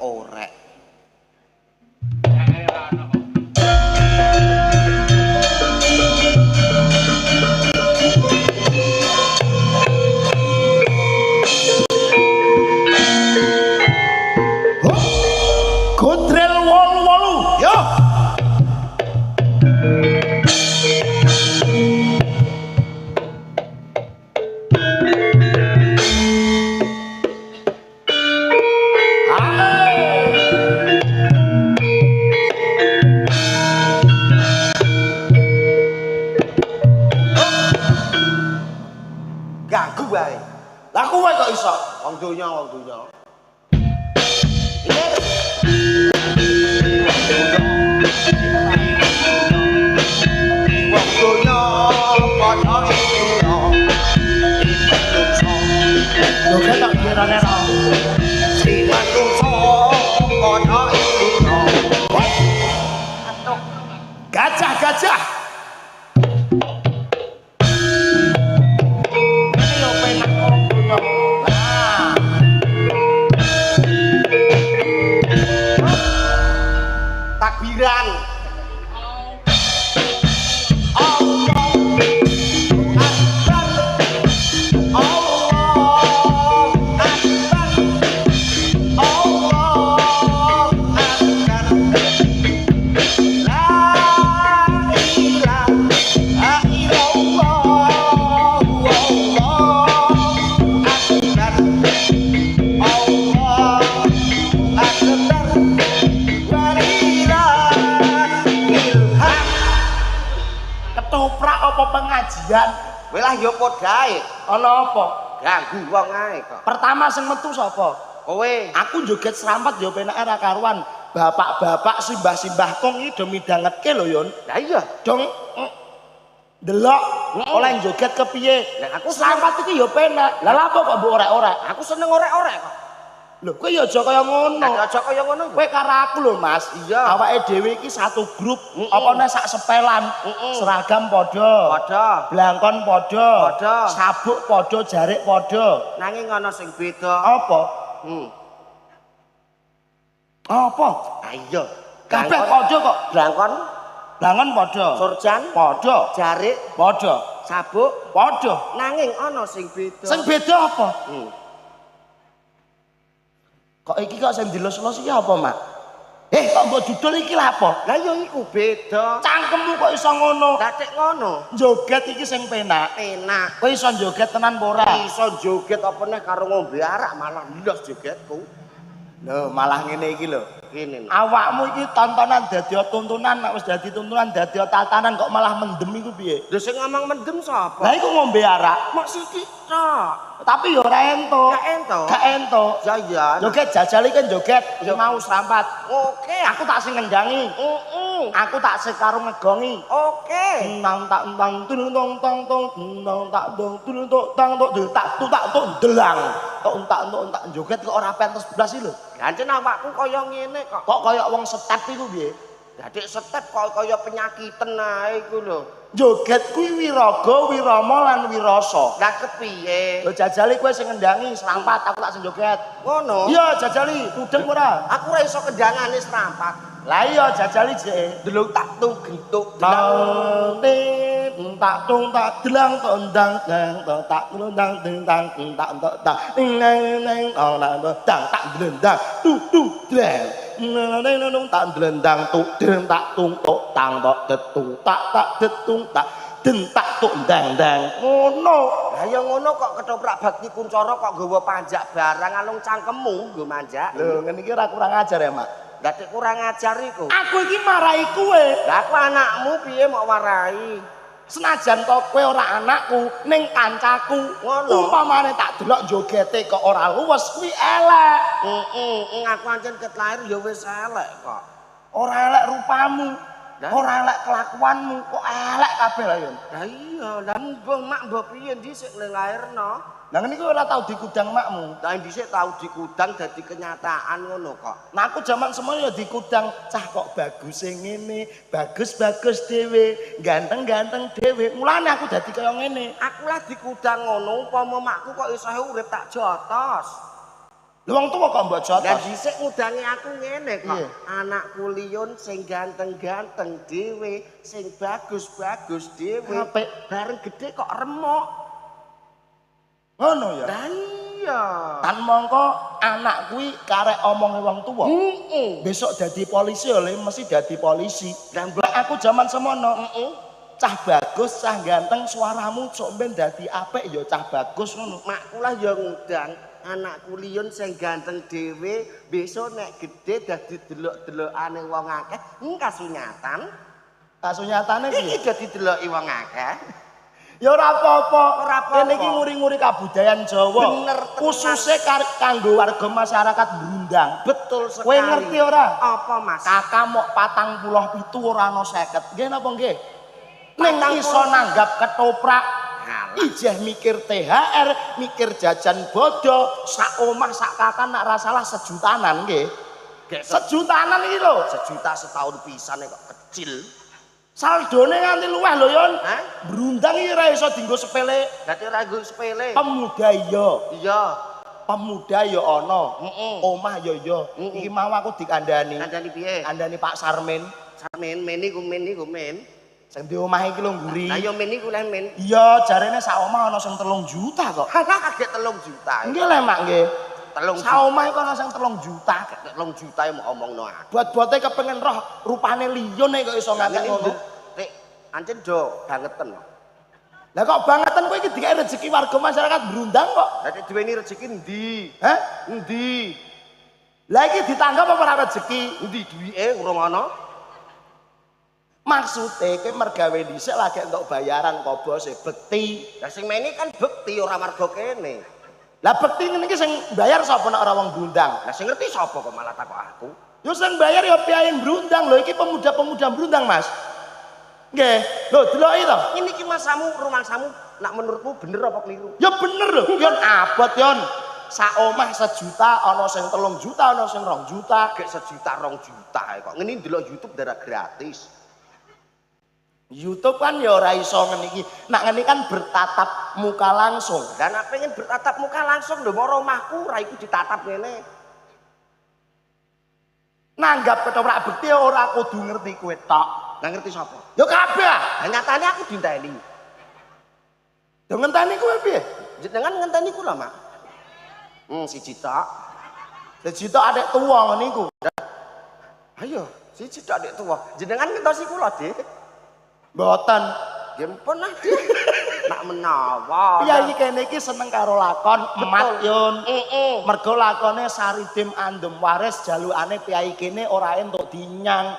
orek. Godrel wolu-wolu, yo. Ganggu wae. Lah kowe kok iso? Wong donya, wong donya. Wong donya padha iso. Lho kan tak kirane ra. Si manungsa padha iso. Gajah-gajah. Ini yo penak wong donya. Lah. Takbiran. Ketoprak apa pengajian? Kowe lah yo podae. Ana apa? Ganggu wong ae kok. Pertama sing metu sapa? Kowe Aku joget serampat yo penake ra karuan. Bapak-bapak simbah-simbah kong iki do midhangetke lho Yon. lah iya. Dong delok oleh joget kepiye. Lah aku Serampat iki yo penak. Lah lha apa kok mbok orek-orek? Aku seneng orek-orek kok. Lho kowe yo aja kaya ngono. Lah aja kaya ngono. Kowe karo aku lho Mas. Iya. Awake dhewe iki satu grup. Apa nek sak sepelan. Seragam padha. Padha. Blangkon padha. Padha. Sabuk padha, jarik padha. Nanging ana sing beda. Apa? Apa? Ayo. Kabeh padha kok. Blangkon, Blangon padha. surjan, Padha. jarik, Padha. sabuk, Padha. nanging ana sing beda. Sing beda apa? Kok iki kok sing dilus-lus iki apa, Mak? Kok mbok dudul iki lha apa? Lah yo iku beda. Cangkemmu kok iso ngono? Lah tek ngono. Joget iki sing penak. Enak. Kowe iso joget tenan apa ora? Iso joget apa neh karo ngombe arak malah ndos jogetku. Lho, malah ngene iki lho. Kene. Awakmu iki tontonan dadi tontonan, nek wis dadi tontonan dadi tatanan kok malah mendem iku piye? Lho sing ngomong mendem sapa? Lah iku ngombe arak. Mak sithik tok. Tapi yo ora entuk. Gak entuk. Gak entuk. Jayan. Joget jajal iki kan joget, iki mau serampat. Oke, Aku tak sing ngendangi. Aku tak sing karo ngegongi. Oke. Nang tak tang tulung tong tang tong nang tak dong tulung tok tang tok del tak tu tak tok delang. Tok entak joget kok ora pentas blas iki lho. Gancen awakku kaya ngene kok. Kok kaya wong step iku piye? Dadi step kok kaya penyakiten ae iku lho. Joget kuwi wiraga, wirama lan wirasa. Lah kepiye? Lho jajali kowe sing ngendangi serampat, aku tak sing joget. Ngono. Iya jajali, tudeng ora? Aku ora iso kendangane serampat. Lah iya jajali jek. Delok tak tung gentuk Nang tak tung tak delang tondang dang tak tundang ding tang tak tak ning neng ora dang tak blendang tu dreng neng tak blendang tu dreng tak tung tok tang tok detung tak detung tak den tak tuk dang ngono. Lah ya ngono kok ketoprak bakti kuncara kok nggawa panjak barang alung cangkemmu nggo manjak. Lho ngene iki ora kurang ajar ya, Mak. Lah nek kurang ajar iku. Aku iki marahi kowe. Lah aku anakmu piye mau warai? Senajan to kowe ora anakku ning kancaku. Ngono. Umpamane tak delok jogete kok ora luwes kuwi elek. Aku ancen ket lahir ya wis elek kok. Ora elek rupamu. Lah? Ora elek kelakuanmu, kok elek kabeh lah Yon. Lah iya, lah mbah mak mbah piye dhisik ning lairno. Lah ngene iki ora tau dikudang makmu. Lah dhisik tau dikudang dadi kenyataan ngono kok. Nah aku jaman semono ya dikudang cah kok bagus sing ngene, bagus-bagus dhewe, ganteng-ganteng dhewe. Mulane aku dadi kaya ngene. Aku lah dikudang ngono umpama makku kok iso urip tak jotos. Lha wong tuwa kok mbok jotos. Lah dhisik ngudangi aku ngene kok. Iya. Anakku Liun sing ganteng-ganteng dhewe, sing bagus-bagus dhewe. Apik. Bareng gede kok remuk. Ngono ya. Lah iya. Tan mongko anak kuwi karek omonge wong tuwa. Heeh. Besok dadi polisi oleh mesti dadi polisi. Lah Lah aku zaman semono. heeh. Cah bagus, cah ganteng, suaramu sok ben dadi apik ya cah bagus ngono. Makku lah ya ngundang anakku Liun sing ganteng dhewe, besok nek gede dadi delok-delokane wong akeh, kasunyatan. Kasunyatane piye? Iki dadi deloki wong akeh. Ya ora apa-apa. Ora apa-apa. Kene iki nguri-nguri kabudayan Jawa. Bener tenan. Khususnya kanggo warga masyarakat Brundang. Betul sekali. Kowe ngerti ora? Apa, Mas? Kakak mok 47 ora ana 50. Nggih napa nggih? Ning 40. iso nanggap ketoprak. Halah. Ijeh mikir THR, mikir jajan bodo, sak omah sak kakak nak ra salah sejutanan nggih. Gek Sejutanan iki lho. sejuta setahun pisan kok kecil. Saldone nganti luweh lho Yon. Hah? Brundang iki ora iso dienggo sepele. Dadi ora nggo sepele. Pemuda iya. Iya. Pemuda ya ana. Heeh. Omah ya ya. Mm-mm. Iki mau aku dikandani. Kandhani piye? Kandani Pak Sarmin. Sarmen meniku men. Sing di omah iki lho ngguri. Lah ya meniku lah men. Iya, jarene sak omah ana sing 3 juta kok. Halah kaget 3 juta. Nggih le Mak nggih. 3 Sak omah iku ana sing 3 juta. 3 juta mau omongno aku. Buat-buate kepengen roh rupane Liyon kok iso ngakeh ngono. Rek, ancen do bangeten. Lah kok bangetan kowe iki dikek rezeki warga masyarakat Brundang kok. Dadi duweni rezeki endi? Hah? Endi? Lah iki ditanggap apa ora rezeki? Endi duwike urung ana? Maksude kowe mergawe dhisik lagi entuk bayaran kok bos bekti. Lah sing meni kan bekti ora marga kene. Lah bekti ngene iki sing bayar sapa nek ora wong Brundang? Lah sing ngerti sapa kok malah takok aku? Yo sing bayar ya piyain Brundang lho iki pemuda-pemuda Brundang Mas. Nggih, lho deloki to. Ini ki masamu rumangsamu nak menurutmu bener apa keliru? Ya bener lho, Yon abot Yon. Sak omah 1 juta, ana sing 3 juta, ana sing 2 juta. Gek 1 juta 2 juta kok. Ngene ndelok YouTube darah gratis. YouTube kan ya ora iso ngene iki. Nak ngene kan bertatap muka langsung. Dan nak pengen bertatap muka langsung lho mau omahku ra iku ditatap ngene. Nanggap ketoprak bekti ora kudu ngerti kowe tok. Lah ngerti sapa? Ya kabeh. Lah nyatane aku dinteni. Yo ngenteni kowe piye? Jenengan ngenteni kula, Mak. Siji tok. Siji tok adek tuwa ngene iku. Ayo, siji tok adik tua. Jenengan ngentosi kula, Dik. Mboten. Nggih mpun lah, Dik. Nak menawa. Iya iki kene iki seneng karo lakon emat Yon. Heeh. Mergo lakone Saridim Andem Waris jalukane piyai kene ora entuk dinyang.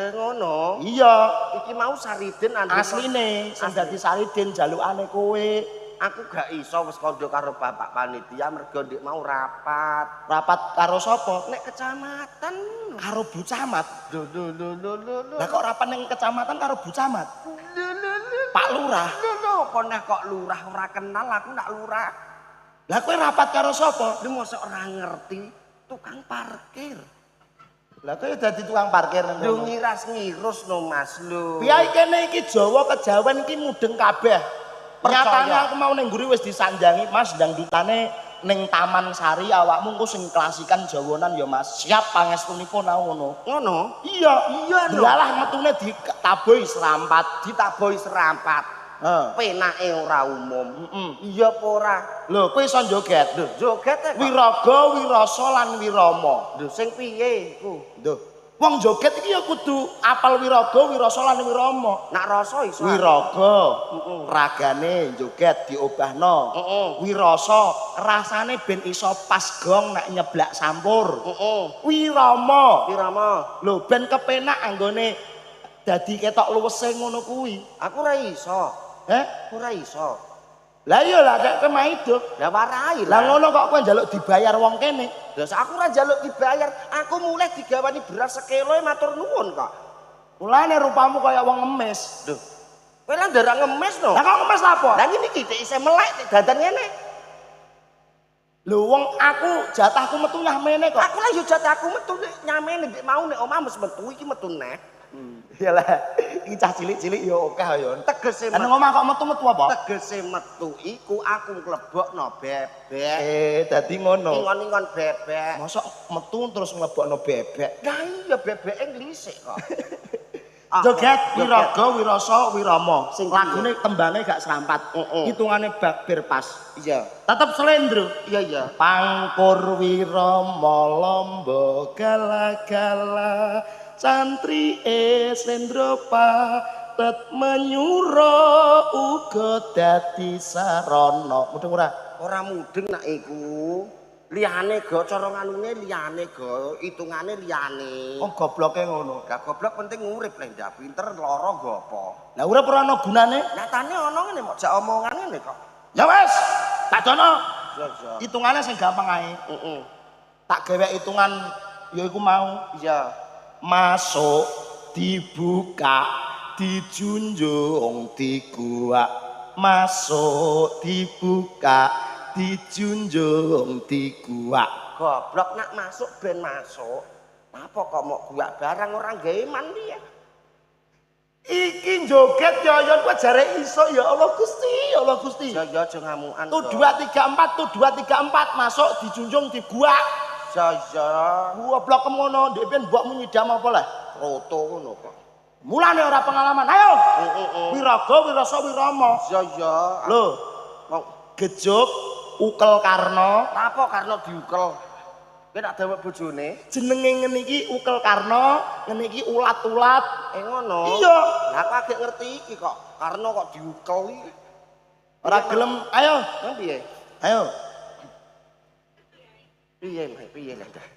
Ngono. Iya, Iki mau Saridin andek asline sing dadi Saridin jalukane kowe. aku gak iso wis kandha karo bapak panitia mergo ndik mau rapat. Rapat karo sapa? Nek kecamatan. Karo Bu Camat. Lho. Lah kok rapat ning kecamatan karo Bu Camat? Pak Lurah. Lho, koneh kok lurah ora kenal aku nak lurah. Lah kowe rapat karo sapa? Lu mosok ora ngerti tukang parkir. Lah kowe dadi tukang parkir nang Lu kono. ngiras-ngirus no Mas lho. Piyai kene iki Jawa kejawen iki mudeng kabeh. Percaya. Nyatane aku mau ning nguri wis disanjangi Mas dangdutane ning Taman Sari awakmu engko sing klasikan Jawanan ya Mas. Siap pangestunipun aku ngono. Ngono? Iya, Iya, no. Dilalah metune ditabohi serampat. Ditabohi serampat. Heeh. Penake ora umum. Heeh. Iya apa ora? Lho, kowe iso joget. Lho, joget kok. Wiraga, Wirasa lan Wirama. Lho sing piye iku? Lho, wong joget iki ya kudu apal Wiraga, Wirasa lan Wirama. Nak rasa iso. Wiraga, ragane joget diobahno. Heeh. Wirasa, rasane ben iso pas gong nek nyeblak sampur. Heeh. Wirama, Wirama, lho ben kepenak anggone dadi ketok luwese ngono kuwi. aku ora iso. Ora iso. Lah iya lah kayak kemaido. Lah warai Lah lah. ngono kok kowe njaluk dibayar wong kene. Lah aku ora njaluk dibayar. Aku mulai digawani beras sekilo matur nuwun kok. Mulane rupamu kaya wong ngemis. Lho. Kowe lah ndara ngemis no. Lah kok ngemis apa? Lah ngene iki isih melek dadan ngene. Lho wong aku jatahku metu nyah mene kok. Aku lah yo jatahku metu nyamene ndek mau nek omah wis metu iki metu neh. Iyalah, iki cah cilik-cilik ya akeh ya. Tegese Nang omah kok metu-metu apa? tegese metu iku aku nglebokno bebek. Dadi ngono. Ingon-ingon bebek. Mosok metu terus nglebokno bebek. Lah iya bebeke nglisik kok. Joget Wiraga Wirasa Wirama. Sing Lagune tembange gak serampat. Hitungane bakbir pas. Iya. Tetep slendro. Iya iya. Pangkur Wirama lomba gala-gala santri slendro patet menyura uga dadi sarana. Mudeng ora? Ora mudeng nak iku. Liyane go cara nganune liyane go, hitungane liyane. Oh gobloke ngono. Gak goblok penting urip lho ndak pinter lara go apa. Lah urip ora ana gunane? Nyatane ana ngene mok jak omongan ngene kok. Ya wis, tak dono. Iya iya. Hitungane sing gampang ae. Heeh. Tak gawe hitungan yaiku mau Iya. masuk dibuka dijunjung dikuak masuk dibuka dijunjung dikuak Goblok nak masuk ben masuk. Apa kok mau gua barang orang gawe man piye? iki joget yoyon kuwi jare iso ya Allah Gusti ya Allah Gusti Ya ya aja ngamukan. tuh 2 3 4 tuh 2 3 4 masuk dijunjung diguak Ya ya. goblok ngono ndek ben mbokmu nyidam apa lah Roto ngono kok. mulane ora pengalaman ayo Wiraga Wirasa Wirama Ya ya. lho Wong gejuk ukel karna apa karena diukel? Kowe tak dawuh bojone. jenenge ngene iki ukel karna ngene iki ulat-ulat Ngono. iya Lah aku agak ngerti iki kok. Karena kok diukel iki. ora gelem ayo Nang piye? ayo Piye lah dah.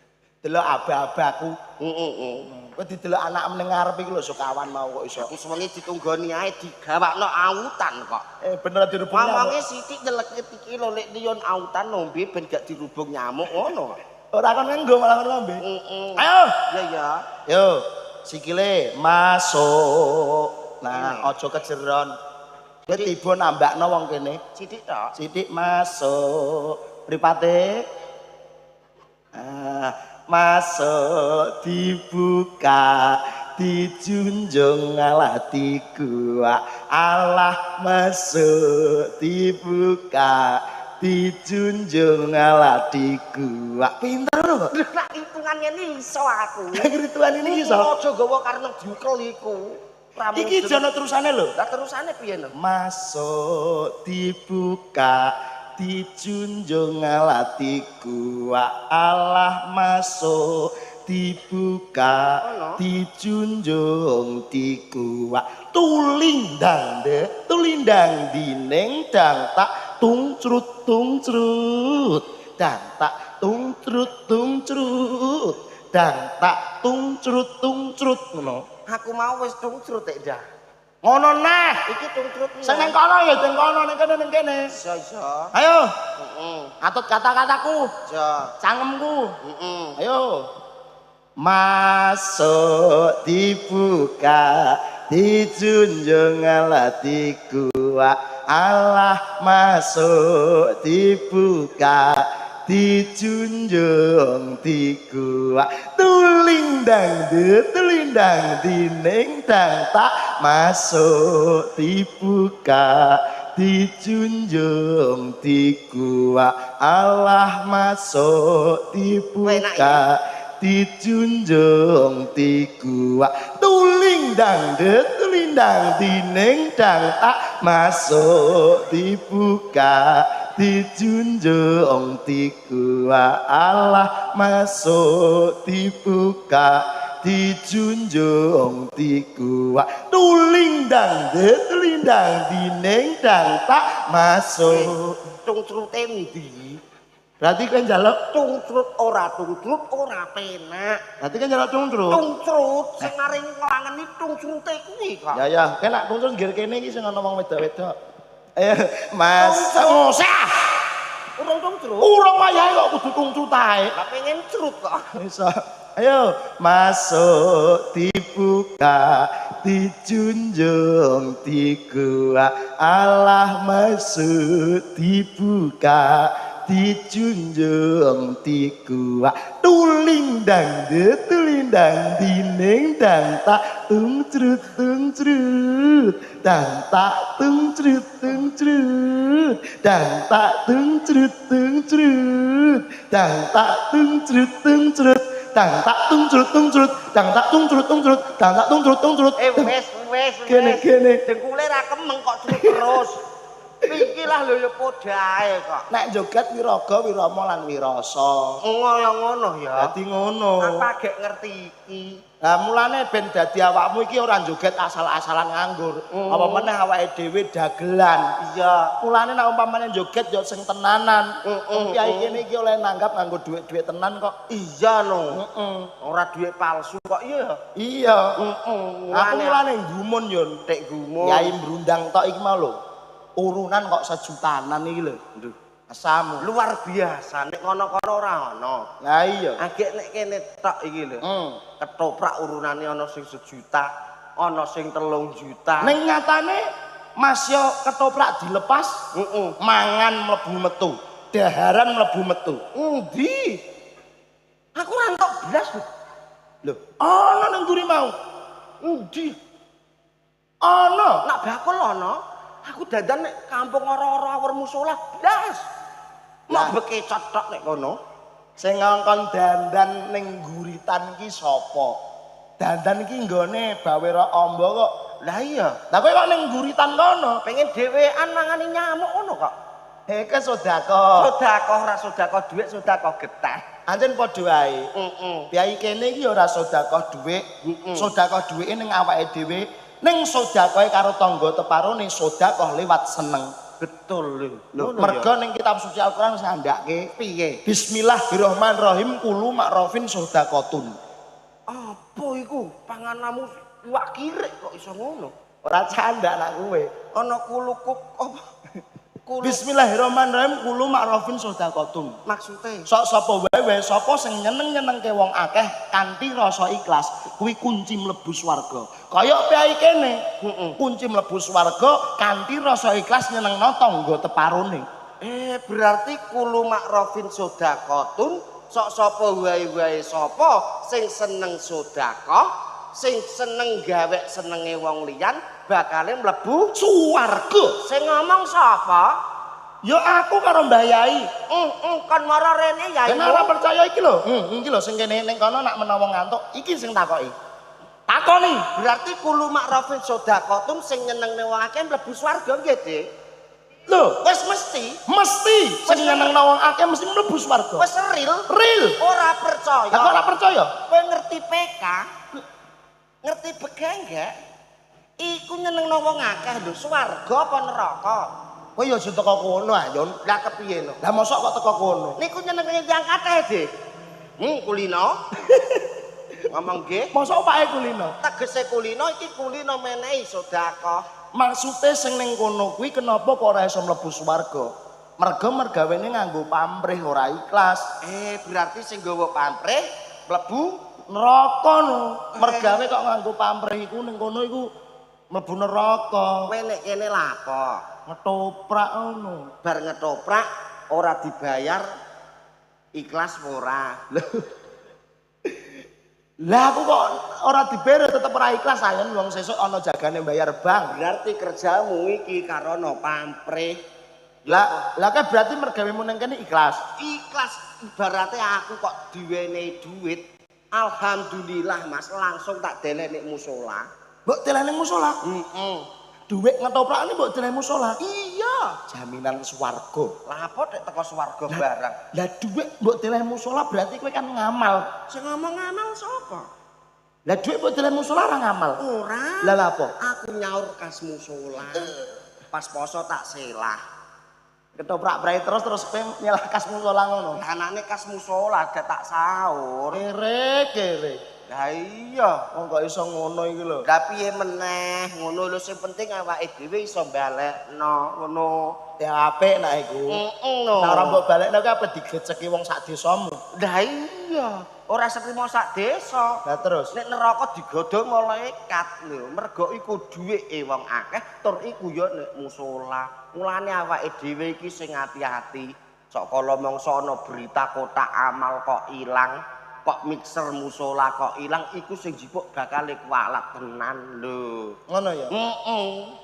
delok aba-abaku Heeh. kowe didelok anak meneng ngarep iki lho sekawan mau kok iso Aku sewengi ditunggoni ae digawakno autan kok. bener dirubung Ngomonge sithik nyeleke iki lho lek liyon autan nombe ben gak dirubung nyamuk ngono. ora kon nganggo malah kon ngombe Heeh. ayo Ya ya. yo sikile masuk nah aja kejeron kowe tiba nambakno wong kene Sithik tok. sithik masuk mripate masuk dibuka dijunjung alah dikuak Allah masuk dibuka dijunjung alah dikuak pinter lho Lah hitungannya ini iso aku. rituan ini iso Aja gawa karena diukel iku. iki jono terusane lho Lah terusane piye lho? masuk dibuka dijunjung alah dikuak Allah masuk dibuka dijunjung dikuak tulindang dineng dang tak tungcrut dang tak tungcrut dang tak tungcrut ngono Aku mau wis tungcrut tek dah. ngono neh Iki tungcrut sing nang kono ya sing kono ning kene ning kene Iso iso. ayo Heeh. atut kata-kataku Ja. cangemku Heeh. ayo masuk dibuka dijunjung alah dikuak Allah masuk dibuka dijunjung dikuak tulindang dineng dang tak masuk dibuka dijunjung dikuak Allah masuk dibuka dijunjung dikuak tulindang dineng dang tak masuk dibuka dijunjung dikuak Allah masuk dibuka dijunjung dikuak tulindang dineng dang tak masuk Tungcrute ndi? berarti kan njaluk Tungcrut ora penak. berarti kan njaluk tungcrut Tungcrut sing maring nglangeni tungcrute kuwi kok. ya kan nak tungcrut nggih kene iki sing ana wong wedok-wedok ayo mas ngosah Urung tungcrut. urung wayahe kok kudu tungcrut ae Lah pengen crut kok. iso ayo masuk dibuka dijunjung dikuak Allah masuk dibuka dijunjung dikuak tulindang dining dang tak tungcrut dang tak tungcrut dang tak tungcrut dang tak tungcrut dang tak tungcrut dang tak tungcrut dang tak tungcrut Wes. Kene. Dengkule ra kemeng kok crut terus. Iki lah lho ya podae kok. Nek joget wiraga wirama lan wirasa. Ngono ngono ya. Dadi ngono. Apa gek ngerti iki? Lah mulane ben dadi awakmu iki ora joget asal-asalan nganggur. Apa meneh awake dhewe dagelan. Iya. Mulane nek umpamane joget yo sing tenanan. Kiai kene iki oleh nanggap nganggo dhuwit-dhuwit tenan kok. Iya no. Ora dhuwit palsu kok iya. Iya. Aku mulane gumun yo tek gumun. Kiai Brundang tok iki mau lho. Urunan kok sejutanan iki lho. Aduh, asamu. Luar biasa nek kono-kono ora ono. Lah iya. Agek nek kene tok iki lho. Ketoprak urunane ana sing 1 juta, ana sing 3 juta. Ning nyatane Mas yo ketoprak dilepas, mangan mlebu metu. Daharan mlebu metu. Endi? Aku ora entuk blas lho. Lho, ana nang nguri mau. Endi? Ana. Nak bakul ana. Aku dandan nek kampung ora-ora awur musala blas. Mak bekecot tok nek kono. Sing ngongkon dandan ning guritan ki sapa? Dandan ki nggone Bawira Amba kok. Lah iya, Lah kowe kok ning guritan kono? pengen dhewean mangani nyamuk ngono kok. Heke sedekah. Sedekah ora sedekah dhuwit, sedekah getah. Anjen padha wae. Piai kene iki ora sedekah dhuwit, sedekah dhuwike ning awake dhewe, ning sedekahe karo tangga teparone sedekah liwat seneng. Betul lho. Mergo ning kitab suci Al-Qur'an wis ngandhake piye? Bismillahirrahmanirrahim kulu makrofin sedekatun. Apa iku? Pangananmu iwak kirik kok iso ngono? Ora candak nak kowe. Ana kulukuk apa? Bismillahirrahmanirrahim kulu makrofin sedekatun. Maksude Sok sapa wae sapa sing nyeneng-nyenengke wong akeh kanthi rasa ikhlas kuwi kunci mlebu swarga. Kaya piai kene, kunci mlebu swarga kanthi rasa ikhlas nyenengno tangga teparone. berarti kulu makrofin sedekatun sok sapa wae sapa sing seneng sedekah, sing seneng gawe senenge wong liyan bakale mlebu Swarga. Sing ngomong sapa? Ya aku karo Mbah Yai. Kon mara rene ya. Yen ora percaya iki lho. Iki lho sing kene ning kono nak menawa ngantuk, iki sing takoki. Takoni. Berarti kulu makrofin sedekatun sing nyenengne wong akeh mlebu swarga nggih, Dik? Lho, Wis mesti. sing nyenengno wong akeh mesti mlebu swarga. Wis real. Real. Ora percaya. Lah kok ora percaya? Kowe ngerti PK? Ngerti begengge? Iku nyenengno wong akeh lho, swarga apa neraka? Kowe ya aja teko kono ah, Yon. Lah kepiye no? Lah mosok kok teko kono? Niku nyenengne tiyang katheh, Dik. Kulino. Ngomong nggih. Mosok opake kulino. Tegese kulino iki kulino menehi sedekah. Maksude sing ning kono kuwi kenapa kok ora iso mlebu swarga? Merga mergawene nganggo pamrih ora ikhlas. Berarti sing nggawa pamrih mlebu Neraka no. Mergawe kok nganggo pamrih iku ning kono iku mlebu neraka. kowe nek kene lapo? Ngetoprak ngono. Bar ngetoprak ora dibayar ikhlas ora. Lah aku kok ora dibayar tetep ora ikhlas ayen wong sesuk ana jagane bayar bank. Berarti kerjamu iki karono pamrih. Lah kan berarti mergawemu ning kene ikhlas. Ikhlas ibaratnya aku kok diwenehi duit. Alhamdulillah Mas langsung tak delek musola. Mbok telene musala. Duit ngetoprakne mbok telene musala. Iya. Jaminan swarga. Lah apa nek teko swarga barang? Lah duit mbok telene musala berarti kowe kan ngamal. Sing ngomong ngamal sapa? Lah duit mbok telene musala ora ngamal. Ora. Lah apa? Aku nyaur kas musola. Pas poso tak selah. Ketoprak brai terus kowe nyelah kas musala ngono. Anane kas musola ada tak sahur. Kere. Lah iya. Wong kok iso ngono iki lho. Lah piye meneh? Ngono lho sing penting awake dhewe iso balekno ngono. Ya apik nek iku. No. Nek ora mbok balekno ki apa digeceki wong sak desamu. Lah iya. Ora setrimo sak desa. Lah terus Nek neraka digodhong malaikat lho. Mergo iku duwike wong akeh tur iku ya nek musola. Mulane awake dhewe iki sing ati-ati. Sok kala mangsa ana berita kotak amal kok ilang, kok mixer musola kok ilang, iku sing jipuk bakal kualat tenan lho. Ngono ya.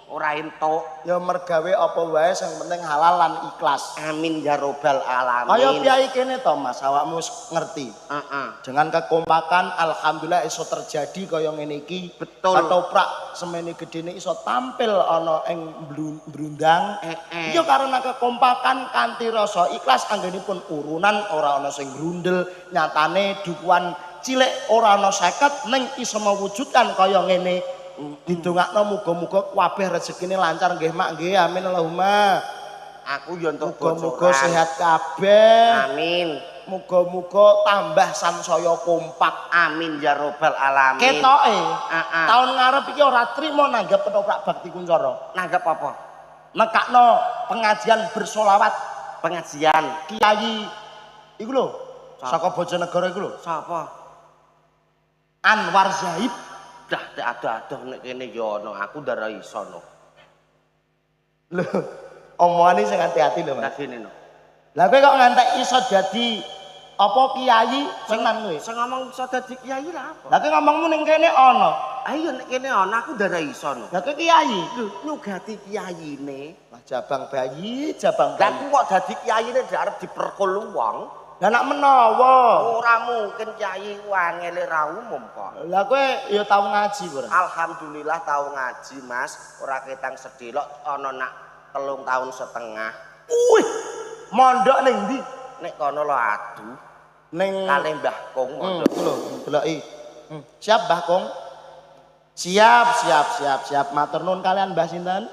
Ora entuk. Ya mergawe apa wae sing penting halal lan ikhlas. Amin ya robbal alamin. Kaya piyai kene to Mas, awakmu ngerti. Dengan kekompakan alhamdulillah iso terjadi kaya ngene iki. Betul. Ketoprak semene gedene iso tampil ana ing brundang. Iya karena kekompakan kanthi rasa ikhlas anggenipun urunan ora ana sing grundel, nyatane dukuhan cilik ora ana 50 ning iso mewujudkan kaya ngene. Didongakno muga-muga kabeh rezekine lancar nggih Mak nggih amin Allahumma. Aku yo entuk muga-muga sehat kabeh. Amin. Muga-muga tambah sansaya kompak. Amin ya robbal alamin. Ketoke tahun ngarep iki ora trimo nanggap ketoprak bakti kuncoro. Nanggap apa? Nekakno pengajian bersolawat. Pengajian Kiai iku lho saka Bojonegoro iku lho. Sapa? Anwar Zaid. Dah ada nek kene yo ana, aku ndara iso no. Lho, omongane sing hati-hati lho Mas. Lah kene no. Lah kowe kok ngantek iso dadi apa kiai tenan kowe? Sing ngomong iso dadi kiai lah apa? Lah kowe ngomongmu ning kene ana. Ayo nek kene ana aku ndara iso no. Lah kowe kiai. Lho, nyugati kiyaine. Lah jabang bayi, jabang Lah bayi. aku kok dadi kiyaine arep diperkul wong. Lah nak menawa. Ora mungkin kiai ku angele ra umum kok. Lah kowe ya tau ngaji ora? Alhamdulillah tau ngaji Mas, ora ketang sedelok ana nak 3 tahun setengah. Wih, mondok ning ndi? Nek kono lho adu. Ning Kale Mbah Kong mondok. lho, deloki. Siap Mbah Kong? Siap. Matur nuwun kalian Mbah sinten?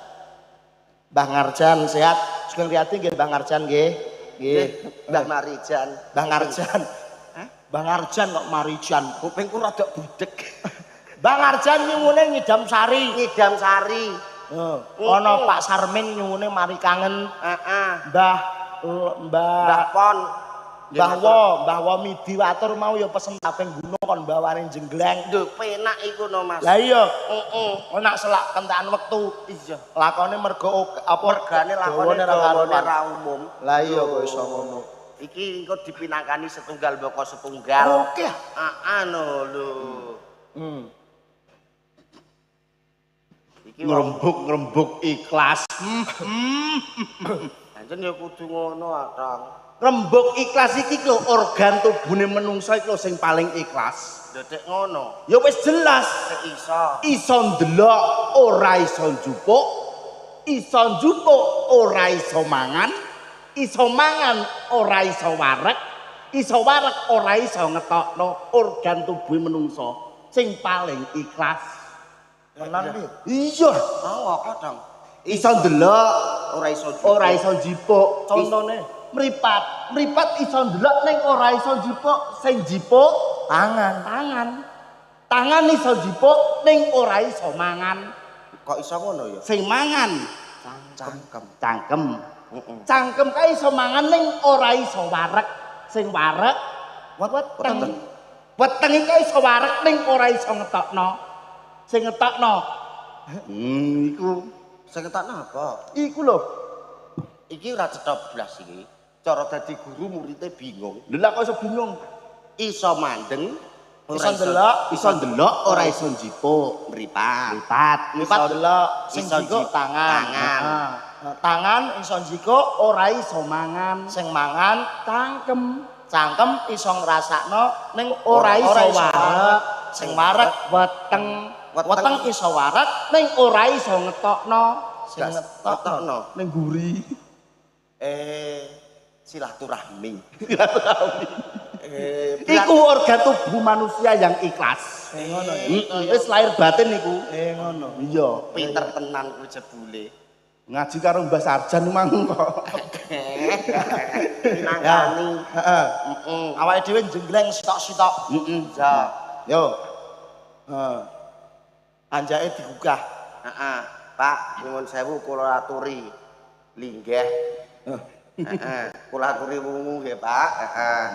Mbah Ngarjan sehat. Sugeng Riyadi nggih Mbah Ngarjan nggih. Nggih, Mbah Marijan. Mbah Ngarjan. Hah? Mbah Ngarjan kok Marijan. Kupingku rada budek. Mbah Ngarjan nyuwune ngidam sari. Ngidam sari. Ana Pak Sarmin nyuwune mari kangen. Heeh. Mbah Mbah Pon. Mbah Wo midi watur mau ya pesen taping gunung kon bawane jenggleng. Lho penak iku no Mas. Lah iya. Nek selak kentekan wektu. Iya. Lakone mergo apa Regane lakone ra umum. Lah iya kok iso ngono. Iki engko dipinangkani setunggal boko setunggal. Oke. Anu lho. Iki ngrembug ikhlas. Anjen ya kudu ngono Atang. Rembug ikhlas iki lho organ tubune menungsa iki lho sing paling ikhlas. Dedek ngono. Ya wis jelas. Iso. Iso ndelok ora iso njupuk. Iso njupuk ora iso mangan. Iso mangan ora iso wareg. Iso wareg ora iso ngetokno organ tubuhe menungsa sing paling ikhlas. Tenan iki. Iya. Mau apa dong? Iso ndelok Ora iso njipuk. Contone Mripat iso ndelok ning ora iso njipuk. Sing njipuk tangan iso njipuk ning ora iso mangan. Kok iso ngono ya? Sing mangan cangkem. Heeh. Cangkem kae iso mangan ning ora iso wareg. Sing wareg weteng. Weteng iki iso wareg ning ora iso ngetokno. Sing ngetokno. Iku Sing ketakno apa? iku lho. Iki ora cetha blas iki. Cara dadi guru muridé bingung. Lha kok iso bingung? Iso mandeng, Iso ndelok ora iso njipuk. Mripat delok sing iso jiko tangan. Tangan iso jiko ora iso mangan. sing mangan cangkem iso ngrasakno ning Ora iso wareg. sing wareg Weteng iso wareg ning ora iso ngetokno. sing ngetokno ning guri. Silaturahmi. Iku organ tubuh manusia yang ikhlas. ngono ya. Wis lahir batin iku. Ngono. Iya. Pinter tenan kuwi jebule. Ngaji karo Mbah Sarjan mang kok. Pinangkani. Heeh. Awake dhewe jenggleng sitok-sitok. Ja. Yo. Anjake digugah. Heeh. Pak, nyuwun sewu kula aturi linggih. Heeh, kula aturi wungu nggih, Pak. Heeh.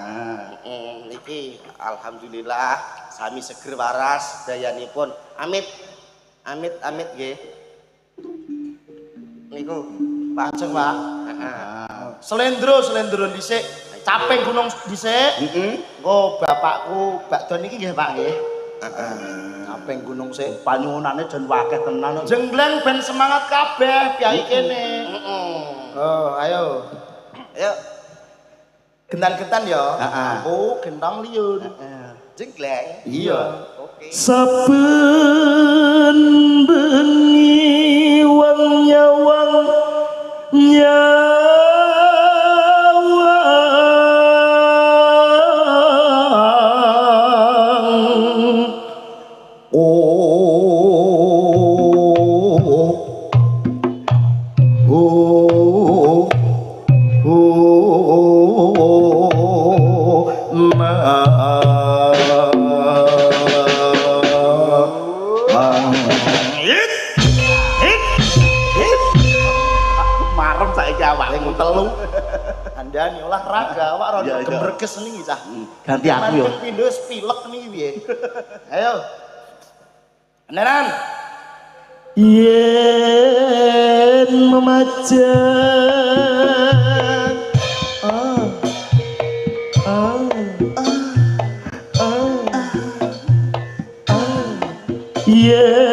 Niki alhamdulillah sami seger waras dayanipun. Amit nggih. Niku Pajeng, Pak. heeh. Slendro dhisik. Caping gunung dhisik. Oh, bapakku bakdon iki nggih, Pak nggih. Caping gunung sik. Panyuwunane jan wakeh tenan. Jengleng ben semangat kabeh piyai kene. Oh, ayo. Ayo, Gentan-gentan ya. Heeh. Aku gentong liyun. jenggleng. Iya. Oke. Saben bengi wong nyawang Marem saiki awakmu telu. Andani olahraga awak Iya, rada iya. gebreges niki cah. Ganti aku yo. Pindho wis pilek niki piye? Ayo. Nenan. Yen memajang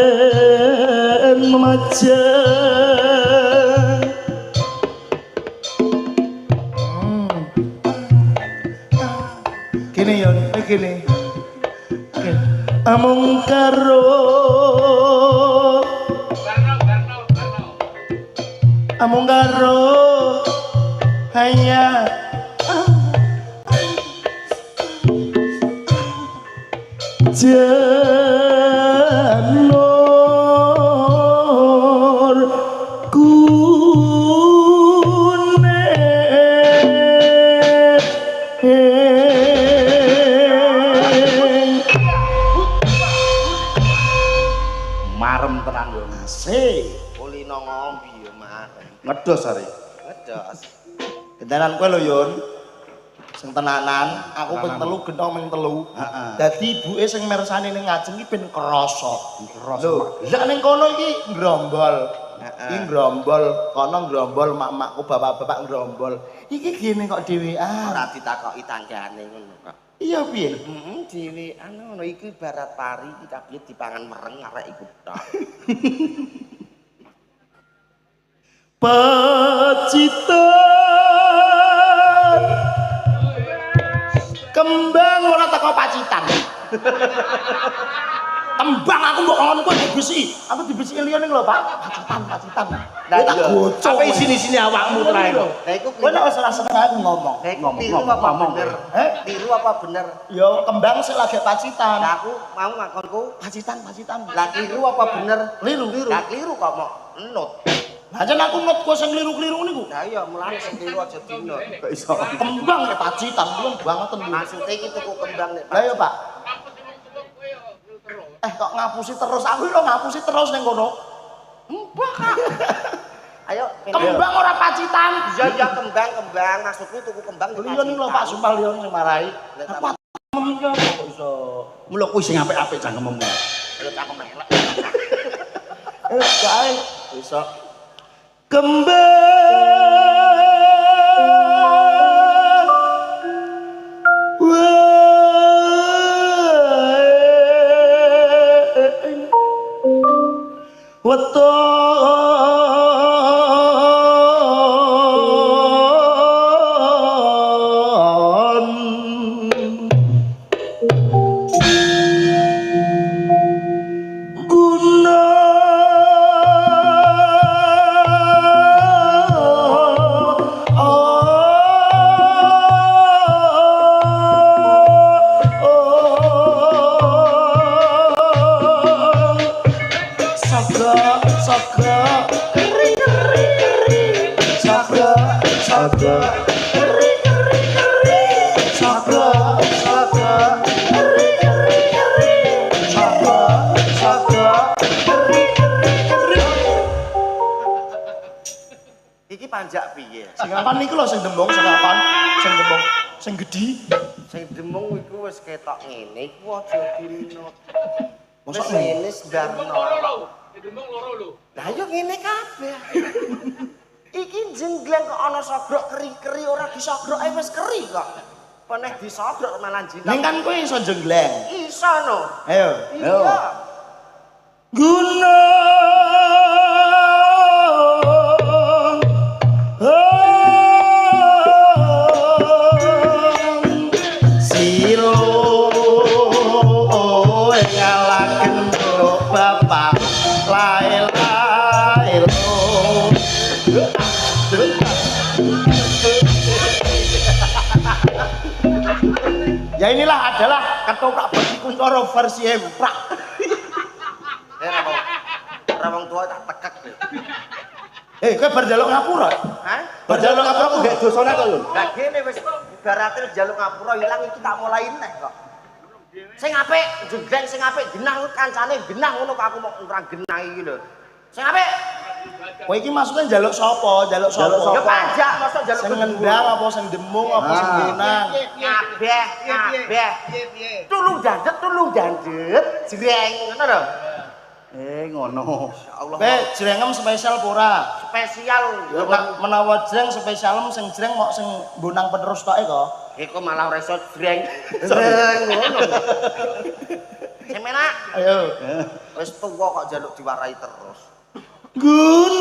yen memajang kene yon kene amung karo amung karo hanya janur kuning Marem tenan yo. asik Kulino ngombe yo, Mas. Ngedos are. Ngedos. gentenan kowe lho Yun sing tenanan aku ping telu gentong ping telu Heeh. dadi ibuke sing mirsani ning ngajeng iki ben krasa Krasa. lho lek ning kono iki ngrombol iki ngrombol kono ngrombol mak-makku bapak-bapak ngrombol iki gene kok dhewean Ora ditakoki tanggane ngono kok. iya piye Heeh, dhewean ngono iki ibarat pari iki kabeh dipangan mereng arek iku tok. pacitan kembang ora teko pacitan kembang aku mbok ngono kuwi dibisi aku dibisi liyane lho Pak pacitan Lah tak iya. bocok Apa isine-isine awakmu trae lho. Lah iku kowe nek wis ora seneng aku ngomong Lah iku Ngomong, tiru ngomong, apa ngomong. bener? Tiru apa bener? ya kembang sik lagi pacitan Lah aku mau ngakonku, pacitan lah kliru apa bener? Kliru. Lah kliru kok mau enut. aja aku nut kowe sing kliru-kliru niku Lah iya mulane sing kliru aja dinut. Kok iso. kembang nek pacitan belum banget ten Maksudnya iki tuku kembang nek lah ya Pak kok ngapusi terus aku lho ngapusi terus ning kono Ayo, kembang ora pacitan iya iya kembang maksudku tuku kembang nek liyon iki lho Pak sumpah liyon sing marai Lah, apa temen kok iso Mula kuwi sing apik-apik cangkemmu. Lho cakep elek. kae iso kembang weton Iki panjak piye? sing kapan niku lho sing dembong sing kapan sing dembong sing gedhi Sing demung iku wis ketok ngene iku aja dirinut. Wis Mosok ngene sedarno. Demong loro lho. Lah yo ngene kabeh. Iki jenggleng kok ana sogrok keri-keri ora disogrok wis keri kok. Peneh disogrok malah jinak. Ning kan kowe iso jenggleng. Iso no. Ayo. Iya. Gunung silo ngalaken bapak lae-lae ya inilah adalah ketoprak bagi kuncoro versi emprak. Rawang tua tak tekek lho. Kowe bar njaluk ngapura? Hah? Bar njaluk ngapura kok gak dosane to lho. Lah kene wis ibarate njaluk ngapura ilang iki tak mulai neh kok. Sing apik jenggleng sing apik genah kancane genah ngono kok aku mau ora genah iki lho. Sing apik. Kowe iki maksudnya njaluk sapa? Njaluk sapa? Ya pajak masa njaluk Sing ngendang apa sing demung apa sing genang? Kabeh. Tulung dandet jreng ngono lho. Ngono. Insyaallah. Kowe jrengem spesial apa ora? Spesial. Nek menawa jreng spesialem sing jreng mok sing bonang penerus tok e kok. Iku malah ora iso jreng. Jreng ngono. Semenak. Ayo. Wis tuwa kok njaluk diwarai terus. Gunung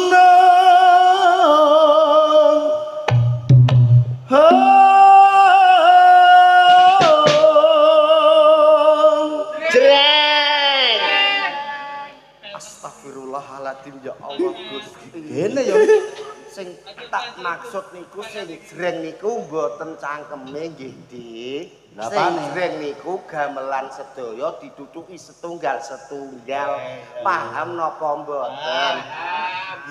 Jreng. Astagfirullahaladzim ya Allah Gusti. Kene ya. Sing tak maksud niku sing jreng niku mboten cangkeme nggih, Dik. Sing jreng niku gamelan sedaya ditutuki setunggal-setunggal. Paham napa mboten?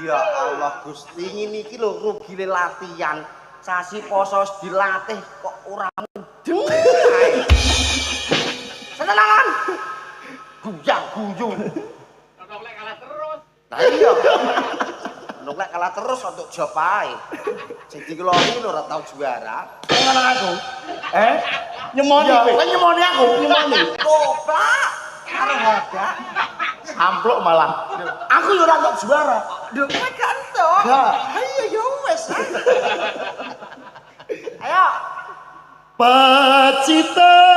Ya Allah Gusti niki lho rugine latihan. Sasi poso dilatih kok ora mudeng ae. Senenangan. Guyang guyung. Ono lek kalah terus. Lah iya. Ono lek kalah terus untuk job ae. Sing dikeloni lho ora tau juara. ngono aku. Nyemoni kowe. Kowe nyemoni aku, nyemoni. Goblok. Karo hoda. Amplok malah. Aku yo ora kok juara. Lho kowe gak entuk. Gak. Ayo ya wis. Ayo. Pacitan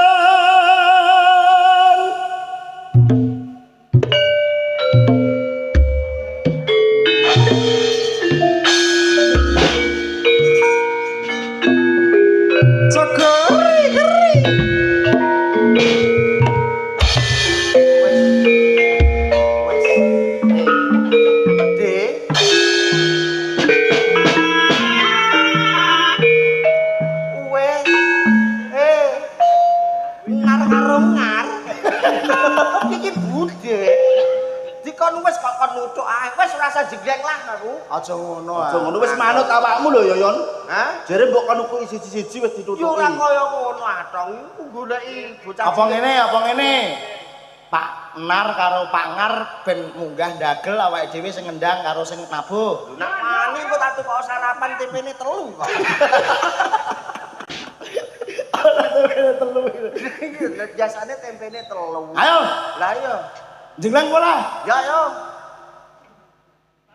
Jenggleng lah aku. aja ngono ah. Aja ngono wis manut awakmu lho Yoyon. Hah? Jare mbok kan kuwi siji-siji wis ditutuki. Yo ora kaya ngono atong iku goleki bocah. Apa ngene? Pak Nar karo Pak Ngar ben munggah ndagel awake dhewe sing ngendang karo sing nabuh. Nek mani kok tak tukok sarapan tempene 3 kok. Telu. Biasane tempene 3. Ayo, Lah iya. jenglang pola. Ya yo.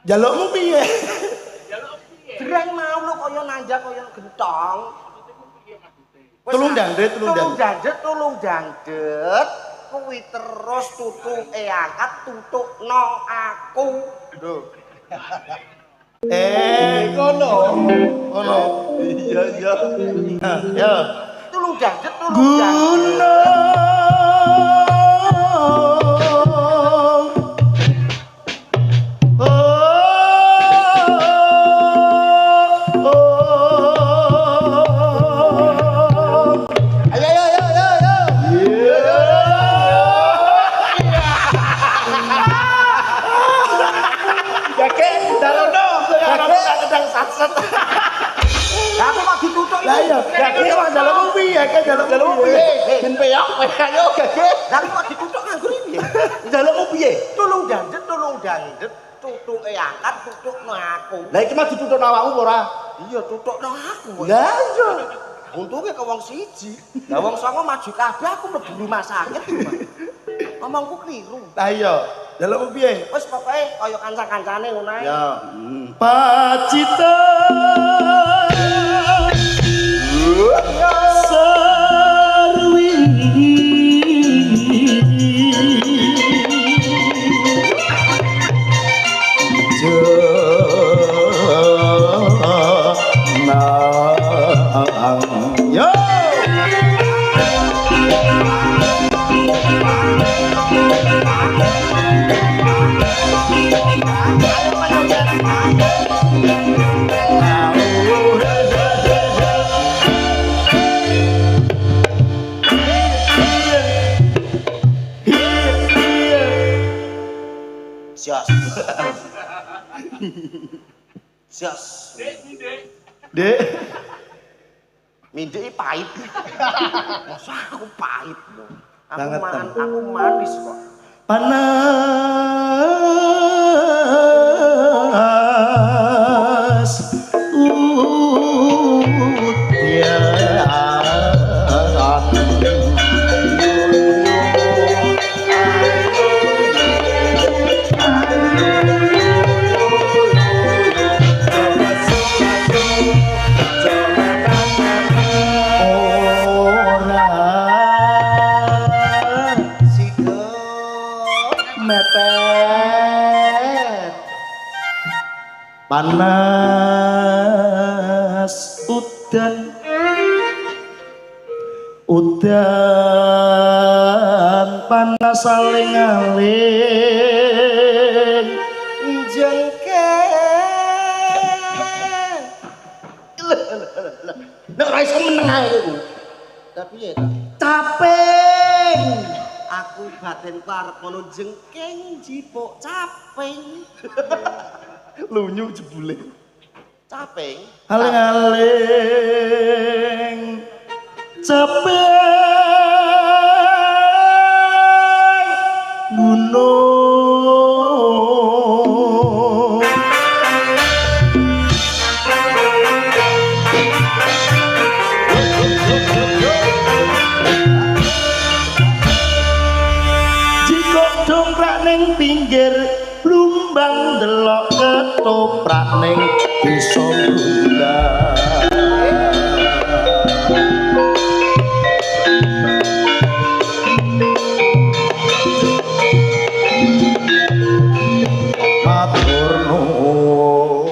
Jalukmu piye? Jreng mau lu kaya nanjak kaya gentong. Tulung dandet. Tulung dandet. Kuwi terus tutuke angkat tutukno aku. Lho. Ngono. Iya. Ya. Tulung dandet. Gunung Aku kok ditutuk lah iya, gage kok njalukmu piye? Njalukmu piye? Ben peyok kowe ayo gage. Lah kok ditutuk nganggo piye? Njalukmu piye? Tulung dandet, tutuke angkat, tutukno aku. Lah iki mah ditutupno awakmu apa ora? Iya, tutukno aku. Lah iya. Untunge ke wong siji. Lah wong songo maju kabeh aku mlebu rumah sakit. Ngomongku keliru. Lah iya, Jalukmu piye? Wis pokoke kaya kanca-kancane ngono ae. Ya. Pacitan sarwi yo Jos. Jos. Dek, Mindiki pahit. Masa aku pahit lho. Banget, Aku manis kok. panas mepet panas udan panas aling-aling Jengkel. Nek ora iso meneng ae kowe. Tapi ya ta. Caping. Aku batin arep ngono jengking jipuk caping. lunyu jebule Caping. aling-aling capek gunung jika dongkrak ning pinggir blumbang delok ketoprak ning desa Bunda matur nuwun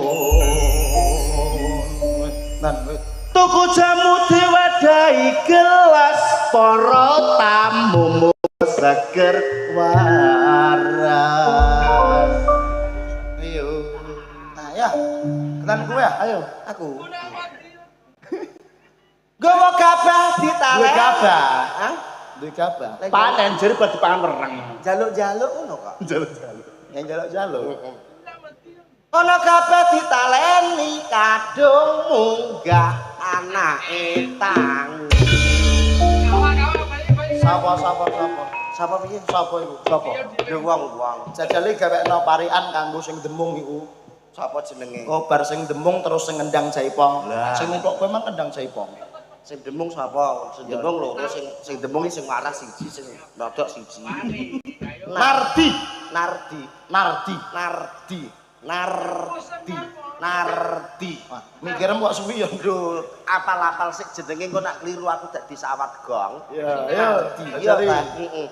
tuku jamu diwadahi gelas para tamu seger waras Ayo. nah ya kenan kowe ya ayo Aku. Gawa gabah ditaleni. duwe gabah Hah? duwe gabah Panen jere buat dipangan wereng. Jaluk-jaluk ngono kok. jaluk-jaluk yang jaluk-jaluk Ana gabah ditaleni kadung munggah anake tang. sapa Sapa piye? sapa iku sapa Ya wong-wong. jajale gawekno parikan kanggo sing demung iku Sapa jenenge? oh bar sing demung terus sing ngendang jaipong sing kok kowe mang kendang jaipong Sing demung sapa? Sing demung loro, sing demung iki sing waras siji, sing rodok siji. Nardi Nardi. Nardi Nardi. Nardi. Nardi. wah mikirem kok suwi ya Lho, apal-apal sik jenenge engko nak kliru aku dadi sawat gong. ya Nardi. ya Iya, Pak.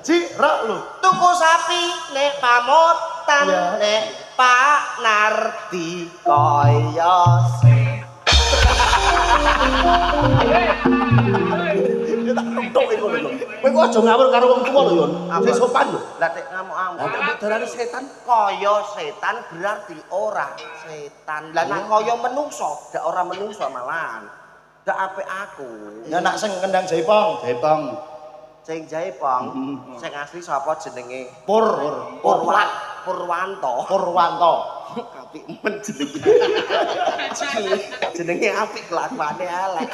Ci rak lu Tuku sapi nek pamotan Ya. nek Pak Nardi kaya Tok iku lho. Kowe kok aja ngawur karo wong tuwa lho, Yon. Sing sopan lho. Lah nek ngamuk-ngamuk darane setan kaya setan berarti ora setan. Lah nek kaya menungso, dak ora menungso malahan. Dak apik aku. ya nak sing kendang jaipong Jaipong. Sing jaipong, sing asli sapa jenenge? Purwanto Purwanto. Apik men jenenge. Jenenge apik kelakuane elek.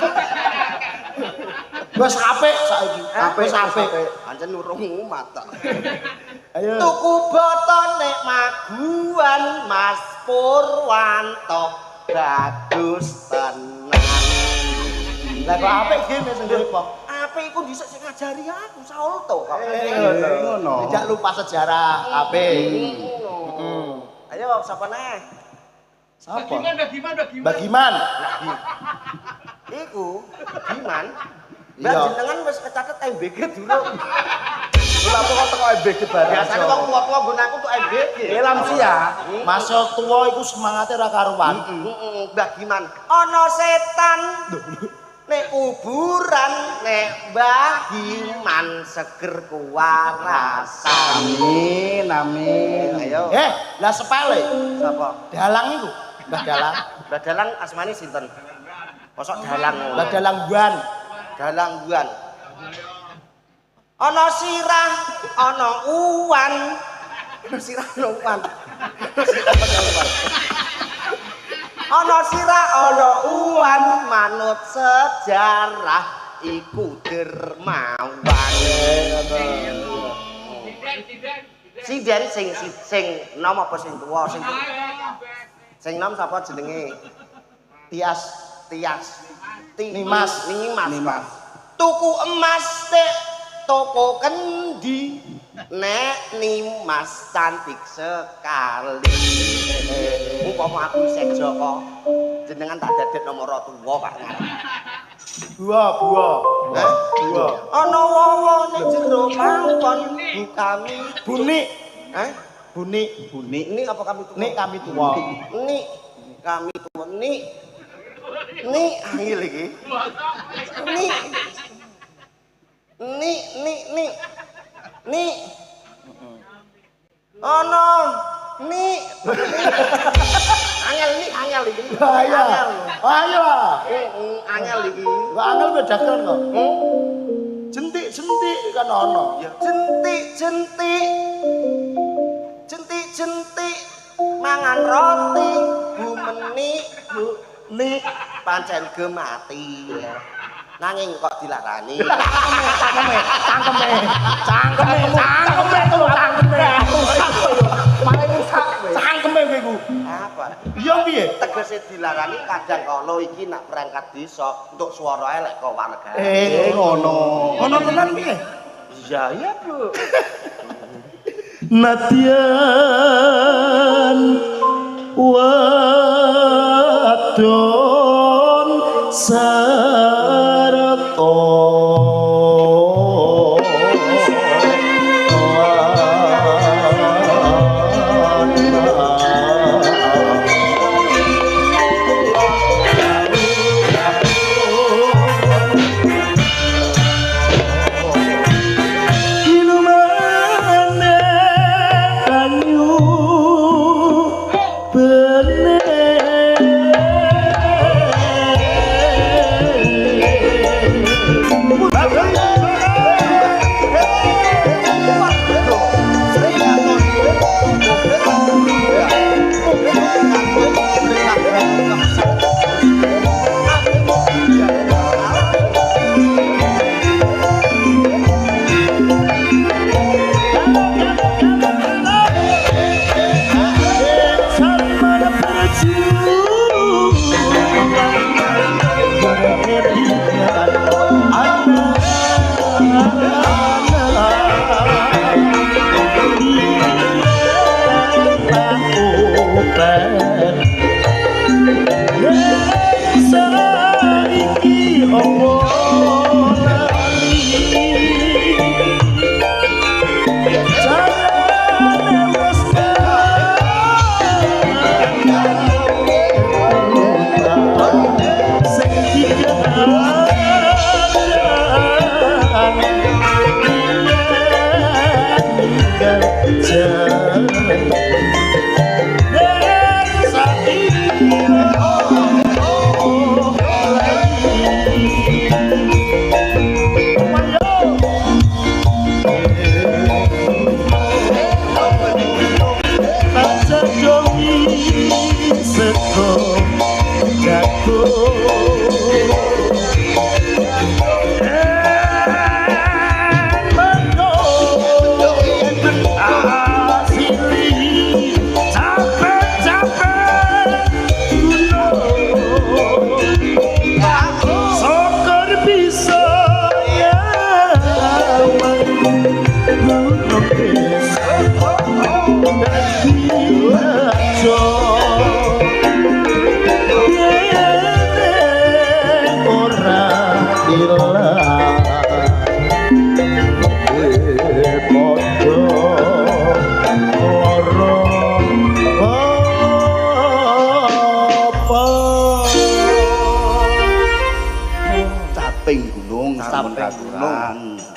wis apik saiki wis apik Pancen urung umat tok. ayo Tuku boto nek Maguwan Mas Purwanto bagus tenan. lah kok apik gene sing jaipong apik iku dhisik sing ngajari aku Saulto kok. Ngono. Tidak lupa sejarah HP. Ayo sapa neh? Sapa? Bagiman. Bagiman. Iku Giman. Mbak Iya. jenengan wis kecatet MBG durung. Lha kok teko MBG bareng. Biasane wong tua-tua nggon aku tuh MBG. Lamsia. Masa tua iku semangatnya ra karuan. Mbak Giman, ana setan nek kuburan nek Mbah Giman seger kuwarasan. Amin, amin. Ayo. Lah sepele. Sapa? Dalang iku. Mbah Dalang. Mbah Dalang asmane sinten? Mosok Dalang ngono. Mbah Dalang Buan. Dalang buan. Ana sirah, ana uwan. Ana sirah, ana uwan. Ana sirah, ana uwan manut sejarah iku dermawan. Sinden sing nom apa sing tuwa sing nom sapa jenenge? Tias. Nimas. Tuku emas teh toko kendi nek Nimas cantik sekali. Umpama aku isih Joko jenengan tak dadet nomor tuwa Pak. Buah. Buah. Ana wowo ning jero mangkon bukami Buni. Buni. Ini apa kami tuwa? Nik kami tua. Ini kami tuwa. Ini angel iki. Ini. Oh no. Angel iki. Ayo. Angel iki. Kok angel beda keren kok. Jentik kan ono. Ya jentik mangan roti bu meni pancen gemati nanging kok dilarani cangkeme Malah rusak kowe. Cangkeme kowe iku. apa Iya piye? tegese dilarani kadang kala iki nak berangkat desa untuk swara elek kok warga Ngono. Ngono tenan piye? iya ya Bu Natian wadon sarto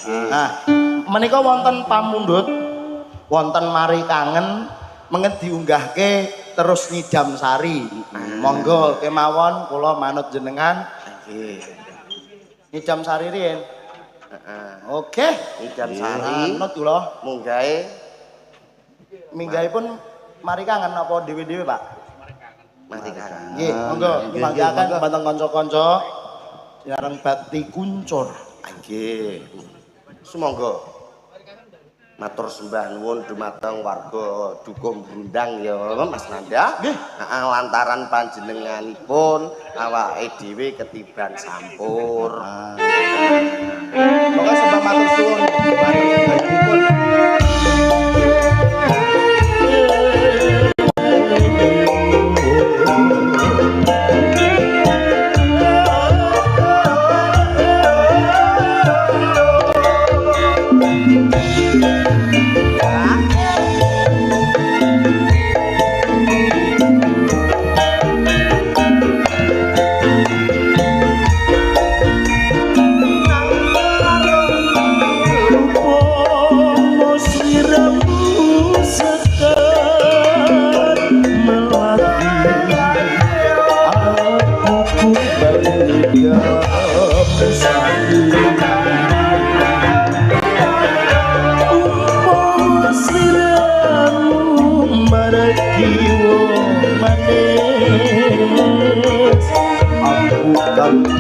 Nah, menika wonten pamundhut, wonten mari kangen menget diunggahke terus Nyidam Sari. Monggo kemawon kula manut jenengan. Nggih. Nyidam Sari riyen. Oke, Nyidam Sari. manut kula. Munggahe Minggahipun mari kangen apa dhewe-dhewe, Pak? mari kangen. Nggih, monggo manggaken batang kanca-kanca sinareng bakti kuncur. Nggih. Sumangga. Matur sembah nuwun dumateng warga Dukuh Brundang ya Mas Nanda. Nggih. Lantaran panjenenganipun awake dhewe ketiban sampur. Monggo sembah matur suwun dumateng sedaya.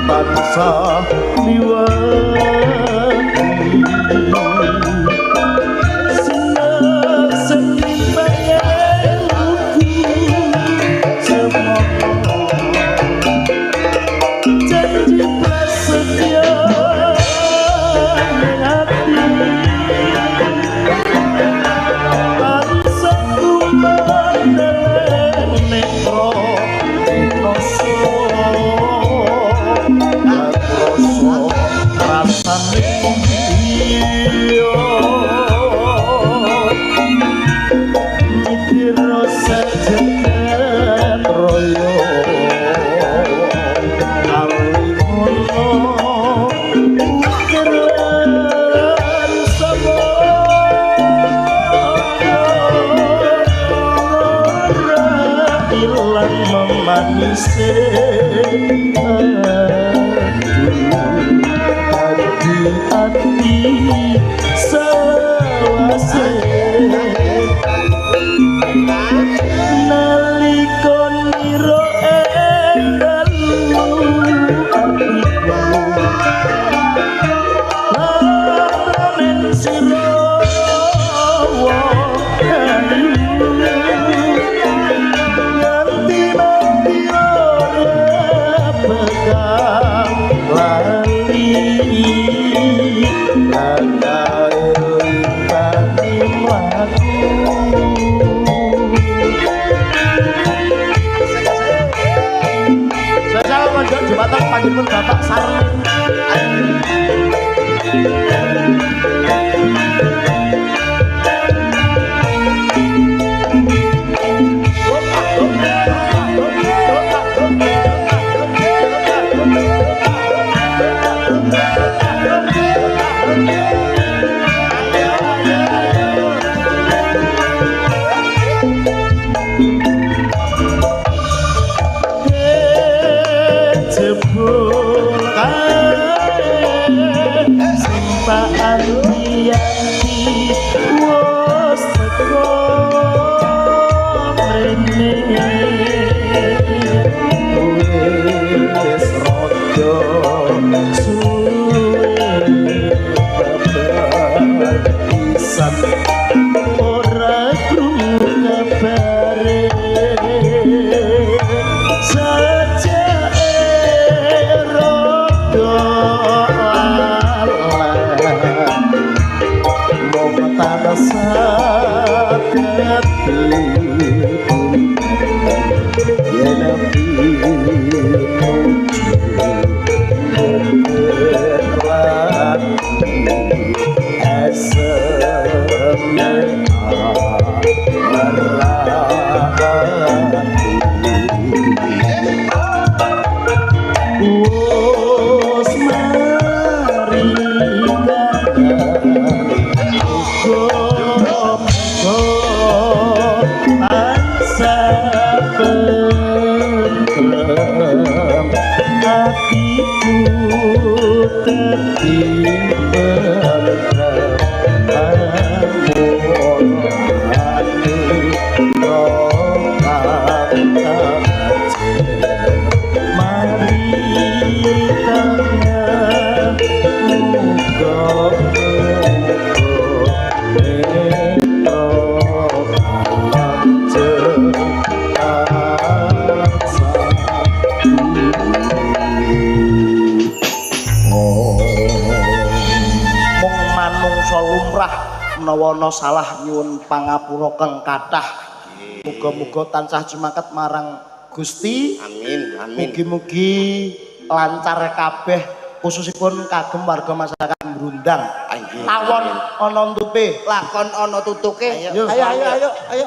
Tansah liwati senang seni bayangku semua janji prasetya hati bangsaku meneleng nekro Jembatan panjenengan Bapak Sarli. manungsa lumrah menawa ana salah nyuwun pangapura kang kathah. Muga-muga tansah jumaket marang Gusti. Amin, amin. Mugi-mugi lancar kabeh khususipun kagem warga masyarakat Brundang. Lawon ana entupe, Lakon ana tutuke. ayo.